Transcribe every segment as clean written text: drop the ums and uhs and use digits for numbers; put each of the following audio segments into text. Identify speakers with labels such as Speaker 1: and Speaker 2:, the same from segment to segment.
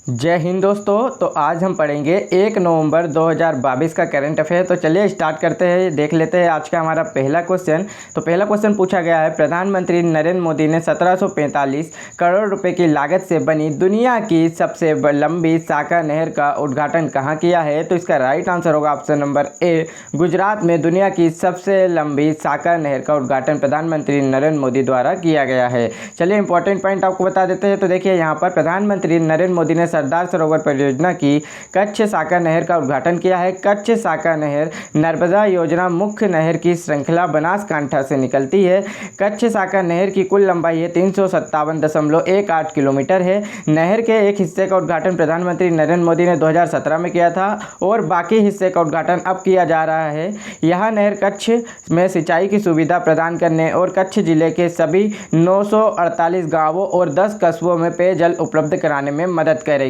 Speaker 1: जय हिंद दोस्तों। तो आज हम पढ़ेंगे 1 नवंबर 2022 का करंट अफेयर। तो चलिए स्टार्ट करते हैं, देख लेते हैं आज का हमारा पहला क्वेश्चन। तो पहला क्वेश्चन पूछा गया है, प्रधानमंत्री नरेंद्र मोदी ने 1745 करोड़ रुपए की लागत से बनी दुनिया की सबसे लंबी साका नहर का उद्घाटन कहाँ किया है? तो इसका राइट आंसर होगा ऑप्शन नंबर ए, गुजरात में दुनिया की सबसे लंबी साका नहर का उद्घाटन प्रधानमंत्री नरेंद्र मोदी द्वारा किया गया है। चलिए इंपॉर्टेंट पॉइंट आपको बता देते हैं। तो देखिए यहाँ पर प्रधानमंत्री नरेंद्र मोदी ने सरदार सरोवर परियोजना की कच्छ साका नहर का उद्घाटन किया है। कच्छ साका नहर नर्मदा योजना मुख्य नहर की श्रृंखला बनासकांठा से निकलती है। कच्छ साका नहर की कुल लंबाई है 357.18 किलोमीटर है। नहर के एक हिस्से का उद्घाटन प्रधानमंत्री नरेंद्र मोदी ने 2017 में किया था और बाकी हिस्से का उद्घाटन अब किया जा रहा है। यह नहर कच्छ में सिंचाई की सुविधा प्रदान करने और कच्छ जिले के सभी 948 गांवों और 10 कस्बों में पेयजल उपलब्ध कराने में मदद करेगी।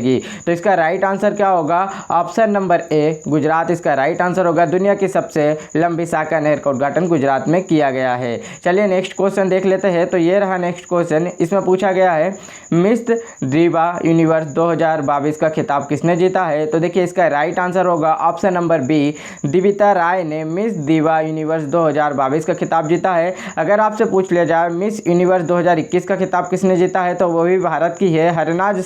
Speaker 1: तो इसका राइट आंसर क्या होगा? ऑप्शन नंबर ए, गुजरात इसका राइट आंसर होगा। दुनिया की सबसे लंबी साका नहर का उद्घाटन गुजरात में किया गया है। चलिए नेक्स्ट क्वेश्चन देख लेते हैं। तो ये रहा नेक्स्ट क्वेश्चन। इसमें पूछा गया है, मिस दीवा यूनिवर्स 2022 का खिताब किसने जीता है? तो देखिए इसका राइट आंसर होगा ऑप्शन नंबर बी, दिविता राय ने मिस दीवा यूनिवर्स 2022 का खिताब जीता है। अगर आपसे पूछ लिया जाए मिस यूनिवर्स 2021 का खिताब किसने जीता है, तो वो भी भारत की है, हरनाज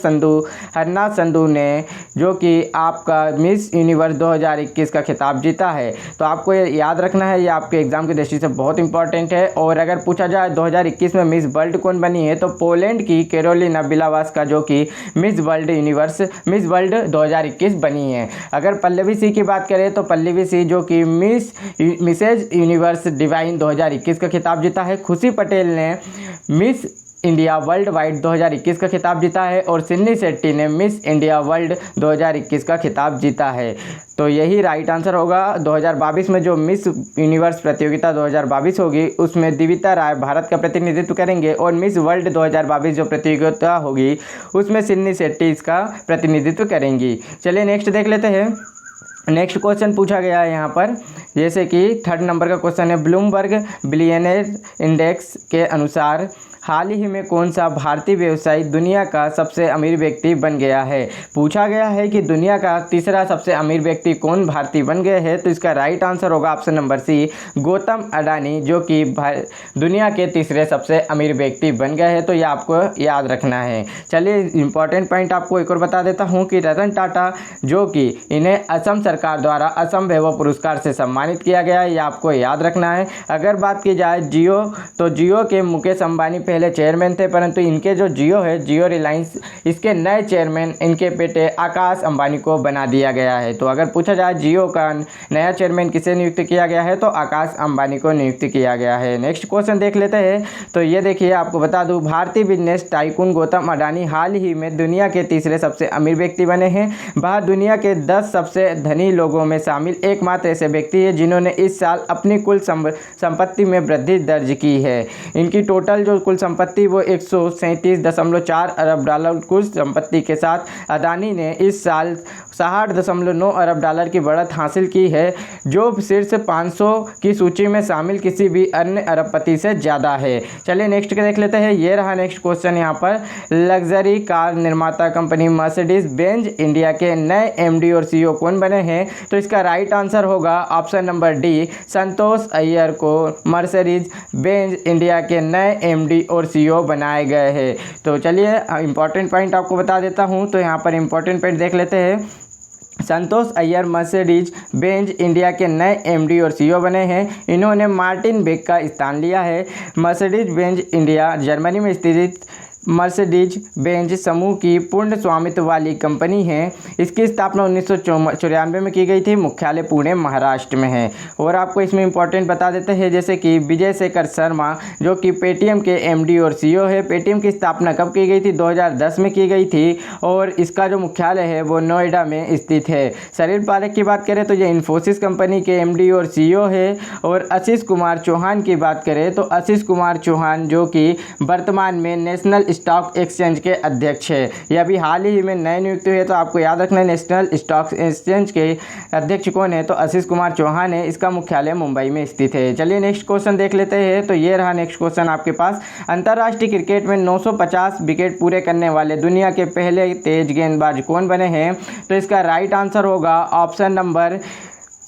Speaker 1: संधू ने, जो कि आपका मिस यूनिवर्स 2021 का खिताब जीता है। तो आपको ये याद रखना है, ये आपके एग्जाम की दृष्टि से बहुत इंपॉर्टेंट है। और अगर पूछा जाए 2021 में मिस वर्ल्ड कौन बनी है, तो पोलैंड की कैरोलिना बिलावास्का, जो कि मिस वर्ल्ड 2021 बनी है। अगर पल्लवी सिंह की बात करें तो पल्लवी सिंह, जो कि मिसेज यूनिवर्स डिवाइन 2021 का खिताब जीता है। खुशी पटेल ने मिस इंडिया वर्ल्ड वाइड 2021 का खिताब जीता है और सिन्नी शेट्टी ने मिस इंडिया वर्ल्ड 2021 का खिताब जीता है। तो यही राइट आंसर होगा। 2022 में जो मिस यूनिवर्स प्रतियोगिता 2022 होगी, उसमें दिविता राय भारत का प्रतिनिधित्व करेंगे और मिस वर्ल्ड 2022 जो प्रतियोगिता होगी, उसमें सिन्नी शेट्टी इसका प्रतिनिधित्व करेंगी। चलिए नेक्स्ट देख लेते हैं। नेक्स्ट क्वेश्चन पूछा गया है यहाँ पर, जैसे कि 3rd नंबर का क्वेश्चन है, ब्लूमबर्ग बिलियनेयर इंडेक्स के अनुसार हाल ही में कौन सा भारतीय व्यवसायी दुनिया का सबसे अमीर व्यक्ति बन गया है? पूछा गया है कि दुनिया का तीसरा सबसे अमीर व्यक्ति कौन भारतीय बन गए हैं? तो इसका राइट आंसर होगा option number C, Gautam Adani, जो कि दुनिया के तीसरे सबसे अमीर व्यक्ति बन गए हैं। तो ये आपको याद रखना है। चलिए इंपॉर्टेंट पॉइंट आपको एक और बता देता हूँ कि रतन टाटा, जो कि इन्हें असम सरकार द्वारा असम वैभव पुरस्कार से सम्मानित किया गया है, ये आपको याद रखना है। अगर बात की जाए जियो, तो जियो के मुकेश अंबानी पहले चेयरमैन थे, परंतु इनके जो जियो है, जियो रिलायंस, इसके नए चेयरमैन इनके बेटे आकाश अंबानी को बना दिया गया है। तो अगर पूछा जाए जियो का नया चेयरमैन किसे नियुक्त किया गया है, तो आकाश अंबानी को नियुक्त किया गया है। नेक्स्ट क्वेश्चन देख लेते हैं। तो ये देखिए, आपको बता दूं, भारतीय बिजनेस टाइकून गौतम अडानी हाल ही में दुनिया के तीसरे सबसे अमीर व्यक्ति बने हैं। वह दुनिया के 10 सबसे धनी लोगों में शामिल एकमात्र ऐसे व्यक्ति है जिन्होंने इस साल अपनी कुल संपत्ति में वृद्धि दर्ज की है। इनकी टोटल जो कुल संपत्ति वो 137.4 अरब डॉलर कुल संपत्ति के साथ अडानी ने इस साल 60.9 अरब डॉलर की बढ़त हासिल की है, जो शीर्ष 500 की सूची में शामिल किसी भी अन्य अरबपति से ज़्यादा है। चलिए नेक्स्ट देख लेते हैं। ये रहा नेक्स्ट क्वेश्चन यहाँ पर, लग्जरी कार निर्माता कंपनी मर्सिडीज बेंज इंडिया के नए एमडी और सीईओ कौन बने हैं? तो इसका राइट आंसर होगा ऑप्शन नंबर डी, संतोष अय्यर को मर्सिडीज बेंज इंडिया के नए एमडी और सीईओ बनाए गए हैं। तो चलिए इंपॉर्टेंट पॉइंट आपको बता देता हूं। तो यहाँ पर इंपॉर्टेंट पॉइंट देख लेते हैं। संतोष अय्यर मर्सिडीज बेंज इंडिया के नए एमडी और सीईओ बने हैं। इन्होंने मार्टिन बेक का स्थान लिया है। मर्सिडीज बेंज इंडिया जर्मनी में स्थित मर्सिडीज बेंज समूह की पूर्ण स्वामित्व वाली कंपनी है। इसकी स्थापना 1994 में की गई थी। मुख्यालय पुणे महाराष्ट्र में है। और आपको इसमें इंपॉर्टेंट बता देते हैं, जैसे कि विजय शेखर शर्मा, जो कि पेटीएम के एमडी और सीईओ है। पेटीएम की स्थापना कब की गई थी? 2010 में की गई थी और इसका जो मुख्यालय है वो नोएडा में स्थित है। सलील पारेख की बात करें तो ये इन्फोसिस कंपनी के एमडी और सीईओ है। और आशीष कुमार चौहान की बात करें तो आशीष कुमार चौहान, जो कि वर्तमान में नेशनल स्टॉक एक्सचेंज के अध्यक्ष है। ये अभी हाल ही में नए नियुक्त हुए, तो आपको याद रखना है नेशनल स्टॉक एक्सचेंज के अध्यक्ष कौन है, तो आशीष कुमार चौहान है। इसका मुख्यालय मुंबई में स्थित है। चलिए नेक्स्ट क्वेश्चन देख लेते हैं। तो ये रहा नेक्स्ट क्वेश्चन आपके पास। अंतर्राष्ट्रीय क्रिकेट में 950 विकेट पूरे करने वाले दुनिया के पहले तेज गेंदबाज कौन बने हैं, तो इसका राइट आंसर होगा option number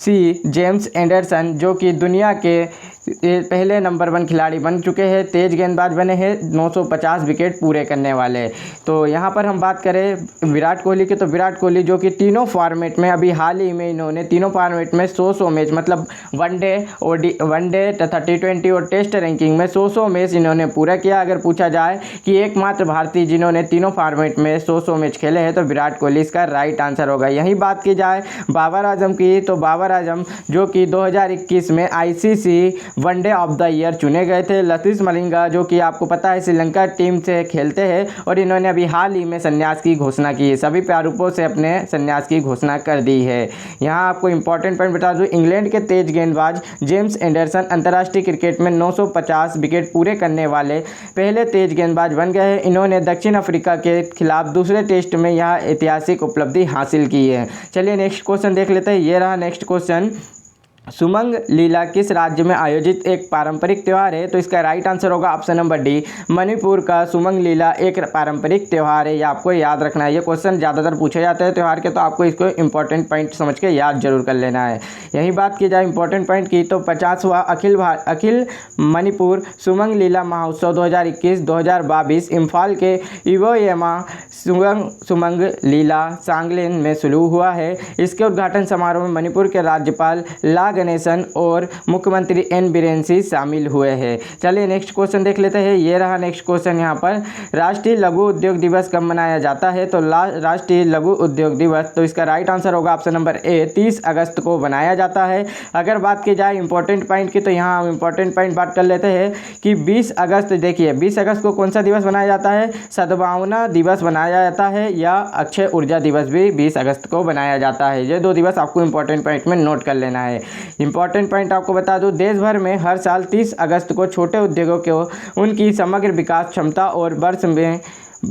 Speaker 1: C, James Anderson, जो कि दुनिया के पहले नंबर 1 खिलाड़ी बन चुके हैं, तेज गेंदबाज बने हैं 950 विकेट पूरे करने वाले। तो यहाँ पर हम बात करें विराट कोहली की, तो विराट कोहली जो कि तीनों फॉर्मेट में अभी हाल ही में इन्होंने तीनों फॉर्मेट में 100 मैच, मतलब वनडे तथा T20 और टेस्ट रैंकिंग में 100 मैच इन्होंने पूरा किया। अगर पूछा जाए कि एकमात्र भारतीय जिन्होंने तीनों फॉर्मेट में 100 मैच खेले हैं, तो विराट कोहली इसका राइट आंसर होगा। यही बात की जाए बाबर आजम की, तो बाबर आजम जो कि 2021 में ICC one day of the year चुने गए थे। लतीश मलिंगा जो कि आपको पता है श्रीलंका टीम से खेलते हैं और इन्होंने अभी हाल ही में संन्यास की घोषणा की है, सभी प्रारूपों से अपने संन्यास की घोषणा कर दी है। यहाँ आपको इंपॉर्टेंट पॉइंट बता दूं, इंग्लैंड के तेज गेंदबाज जेम्स एंडरसन अंतर्राष्ट्रीय क्रिकेट में 950 विकेट पूरे करने वाले पहले तेज गेंदबाज बन गए हैं। इन्होंने दक्षिण अफ्रीका के खिलाफ दूसरे टेस्ट में यह ऐतिहासिक उपलब्धि हासिल की है। चलिए नेक्स्ट क्वेश्चन देख लेते हैं। ये रहा नेक्स्ट क्वेश्चन। सुमंग लीला किस राज्य में आयोजित एक पारंपरिक त्यौहार है, तो इसका राइट आंसर होगा ऑप्शन नंबर डी, मणिपुर का सुमंग लीला एक पारंपरिक त्यौहार है। ये आपको याद रखना है। ये क्वेश्चन ज़्यादातर पूछे जाते हैं त्यौहार के, तो आपको इसको इंपॉर्टेंट पॉइंट समझ के याद जरूर कर लेना है। यही बात की जाए इंपॉर्टेंट पॉइंट की, तो 50वां अखिल मणिपुर सुमंग लीला महोत्सव 2021-2022 इम्फाल के इवोयमा सुमंग लीला सांगलेन में शुरू हुआ है। इसके उद्घाटन समारोह में मणिपुर के राज्यपाल ला गणेशन और मुख्यमंत्री एन बीरेन सिंह शामिल हुए हैं। चलिए नेक्स्ट क्वेश्चन देख लेते हैं। ये रहा नेक्स्ट क्वेश्चन यहाँ पर। राष्ट्रीय लघु उद्योग दिवस कब मनाया जाता है, तो राष्ट्रीय लघु उद्योग दिवस, तो इसका राइट आंसर होगा ऑप्शन नंबर ए, 30 अगस्त को बनाया जाता है। अगर बात की जाए इंपॉर्टेंट पॉइंट की, तो यहाँ हम इंपॉर्टेंट पॉइंट बात कर लेते हैं कि 20 अगस्त, देखिए 20 अगस्त को कौन सा दिवस मनाया जाता है, सद्भावना दिवस मनाया जाता है, या अक्षय ऊर्जा दिवस भी 20 अगस्त को बनाया जाता है। ये 2 दिवस आपको इंपॉर्टेंट पॉइंट में नोट कर लेना है। इंपॉर्टेंट पॉइंट आपको बता दूं, देश भर में हर साल 30 अगस्त को छोटे उद्योगों को उनकी समग्र विकास क्षमता और वर्ष में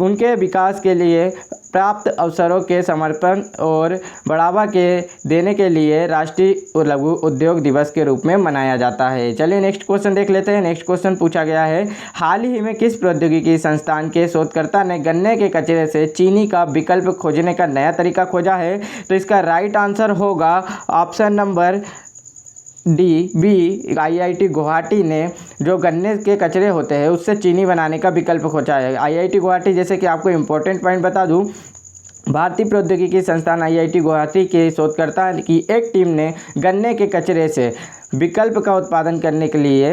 Speaker 1: उनके विकास के लिए प्राप्त अवसरों के समर्पण और बढ़ावा के देने के लिए राष्ट्रीय लघु उद्योग दिवस के रूप में मनाया जाता है। चलिए नेक्स्ट क्वेश्चन देख लेते हैं। नेक्स्ट क्वेश्चन पूछा गया है, हाल ही में किस प्रौद्योगिकी संस्थान के शोधकर्ता ने गन्ने के कचरे से चीनी का विकल्प खोजने का नया तरीका खोजा है, तो इसका राइट आंसर होगा option number D, B, IIT Guwahati ने जो गन्ने के कचरे होते हैं उससे चीनी बनाने का विकल्प खोजा है। IIT गुवाहाटी, जैसे कि आपको इंपॉर्टेंट पॉइंट बता दूं, भारतीय प्रौद्योगिकी संस्थान IIT गुवाहाटी के शोधकर्ता की एक टीम ने गन्ने के कचरे से विकल्प का उत्पादन करने के लिए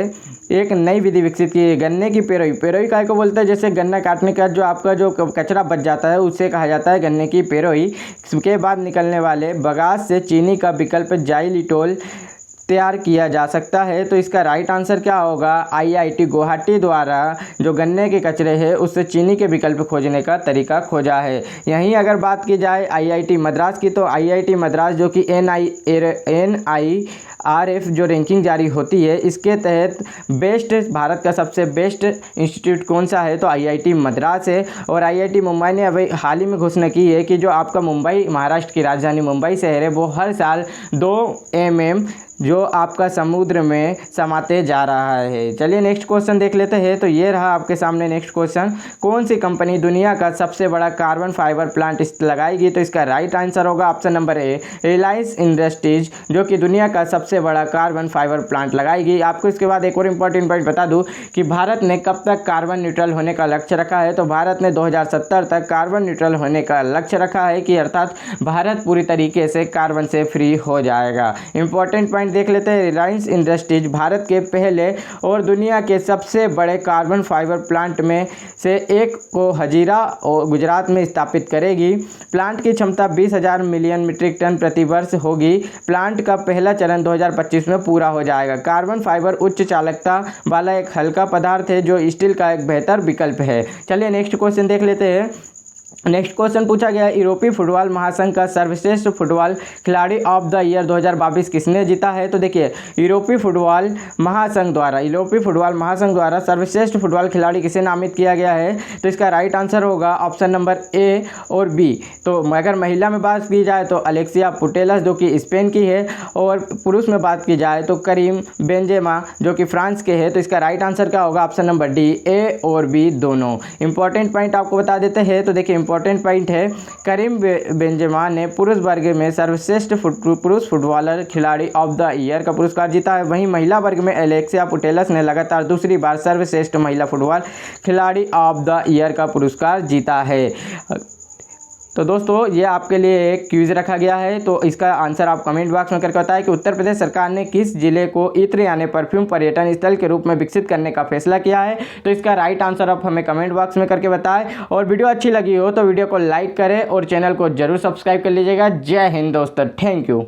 Speaker 1: एक नई विधि विकसित की है। गन्ने की पेरोई काय को बोलते हैं, जैसे गन्ना काटने का जो आपका जो कचरा बच जाता है उसे कहा जाता है गन्ने की पेरोई। इसके बाद निकलने वाले बगास से चीनी का विकल्प जाइलिटोल तैयार किया जा सकता है। तो इसका राइट आंसर क्या होगा, IIT गुवाहाटी द्वारा जो गन्ने के कचरे हैं उससे चीनी के विकल्प खोजने का तरीका खोजा है। यहीं अगर बात की जाए IIT मद्रास की, तो IIT मद्रास जो कि NIRF जो रैंकिंग जारी होती है, इसके तहत बेस्ट, भारत का सबसे बेस्ट इंस्टीट्यूट कौन सा है, तो IIT मद्रास है। और IIT मुंबई ने अभी हाल ही में घोषणा की है कि जो आपका मुंबई, महाराष्ट्र की राजधानी मुंबई शहर है, वो हर साल 2 mm जो आपका समुद्र में समाते जा रहा है। चलिए नेक्स्ट क्वेश्चन देख लेते हैं। तो ये रहा आपके सामने नेक्स्ट क्वेश्चन, कौन सी कंपनी दुनिया का सबसे बड़ा कार्बन फाइबर प्लांट लगाएगी, तो इसका राइट आंसर होगा option number A, Reliance industries, जो कि दुनिया का सबसे बड़ा कार्बन फाइबर प्लांट लगाएगी। आपको इसके बाद एक और इंपॉर्टेंट पॉइंट बता दूं कि भारत ने कब तक कार्बन न्यूट्रल होने का लक्ष्य रखा है, तो भारत ने 2070 तक कार्बन न्यूट्रल होने का लक्ष्य रखा है, कि अर्थात भारत पूरी तरीके से कार्बन से फ्री हो जाएगा। इंपॉर्टेंट पॉइंट देख लेते हैं। रिलायंस इंडस्ट्रीज भारत के पहले और दुनिया के सबसे बड़े कार्बन फाइबर प्लांट में से एक को हजीरा और गुजरात में स्थापित करेगी। प्लांट की क्षमता 20,000 मिलियन मीट्रिक टन प्रति वर्ष होगी। प्लांट का पहला चरण 2025 में पूरा हो जाएगा। कार्बन फाइबर उच्च चालकता वाला एक हल्का पदार्थ है जो स्टील का एक बेहतर विकल्प है। चलिए नेक्स्ट क्वेश्चन देख लेते हैं। नेक्स्ट क्वेश्चन पूछा गया है, यूरोपीय फुटबॉल महासंघ का सर्वश्रेष्ठ फुटबॉल खिलाड़ी ऑफ द ईयर 2022 किसने जीता है? तो देखिए यूरोपीय फुटबॉल महासंघ द्वारा सर्वश्रेष्ठ फुटबॉल खिलाड़ी किसे नामित किया गया है? तो इसका राइट आंसर होगा ऑप्शन नंबर ए और बी। तो अगर महिला में बात की जाए तो अलेक्सिया पुटेलस जो कि स्पेन की है, और पुरुष में बात की जाए तो करीम बेंजेमा जो कि फ्रांस के है। तो इसका राइट आंसर क्या होगा? ऑप्शन नंबर डी, ए और बी दोनों। इंपॉर्टेंट पॉइंट आपको बता देते हैं। तो देखिए इंपॉर्टेंट पॉइंट है, करीम बेंजेमा ने पुरुष वर्ग में सर्वश्रेष्ठ पुरुष फुटबॉलर खिलाड़ी ऑफ द ईयर का पुरस्कार जीता है। वहीं महिला वर्ग में अलेक्सिया पुटेलस ने लगातार दूसरी बार सर्वश्रेष्ठ महिला फुटबॉल खिलाड़ी ऑफ द ईयर का पुरस्कार जीता है। तो दोस्तों ये आपके लिए एक क्विज रखा गया है, तो इसका आंसर आप कमेंट बॉक्स में करके बताएं कि उत्तर प्रदेश सरकार ने किस जिले को इत्र यानी परफ्यूम पर्यटन स्थल के रूप में विकसित करने का फैसला किया है। तो इसका राइट आंसर आप हमें कमेंट बॉक्स में करके बताएं, और वीडियो अच्छी लगी हो तो वीडियो को लाइक करें और चैनल को जरूर सब्सक्राइब कर लीजिएगा। जय हिंद दोस्तों, थैंक यू।